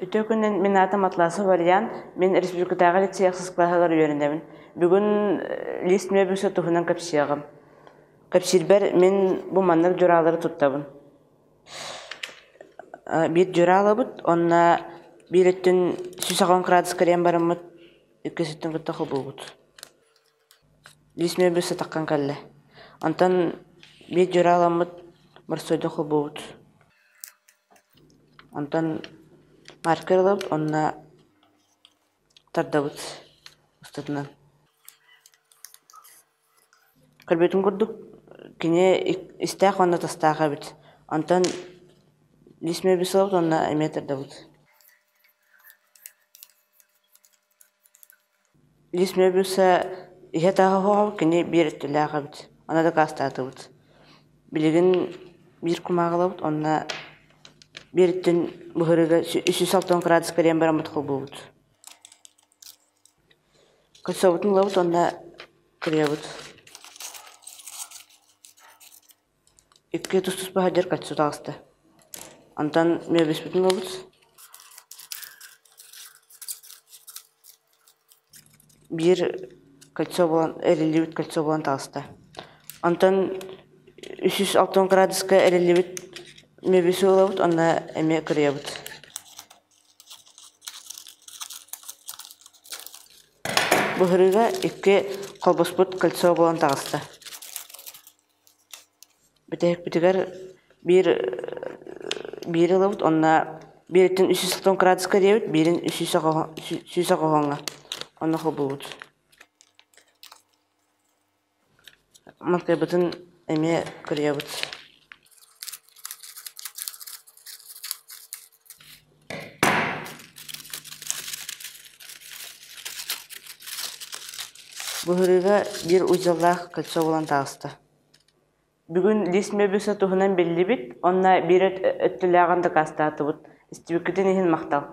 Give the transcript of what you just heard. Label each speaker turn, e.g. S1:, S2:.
S1: Үтө күннен мен атам атласы вариан, мен республикадағы лицеяқсыз классалар үйеріндемін. Бүгін лист мебісі тұхынан көпсияғым. Көпсирбер мен бұл маннық жұралары тұттабын. Bir жұралы бұд, онна bir өттін сүсағын қырадыз кәрен барымыд, үккесеттің күтті бұл бұд. Лист мебісі таққан кәлі. Онтан bir жұралымыд мұрсойды бұл бұд. Онтан маркерлап, онна тардабыт ұстатынан. Көлбетін күрдік, кіне істәқ онна тастаға біт. Онтан лисме бісілап, онна әме тардабыт. Лисме бісі ihe tağı hoğab, kine bir ettіләға біт. Ona da kastатı біт. Білігін bir kumağılabıt, onna bir ettin buhırıga 360 gradus karen baramıt қыл бұд. Көтсобытын лабыт, онда кіриябыт. 2 тұс бағадер кәтсу тағысты. Онтан мебес бүтін лабыт. Bir кәтсу болан, 50 бит кәтсу болан тағысты. Онтан 360 градуска 50 бит мебесі олабыт, онда әме кіриябыт. Бұхырыға 2 қолбоспыт кәлсо болан тағысты. Бітәк бітігер бір олабыт, онда біреттен 360 градуска дейбіт, бірін 300 қоғанға. Онда қол бұлбыт. Мақай бұтын әме кіриябыт. Бұхырыға bir ұйзалақ кәлсо болан тағысты. Бүгін лист мебесі тұхынан белі бит, онна бір өттіліғанды қастаты бұд. Істібіккетін ехін мақтал.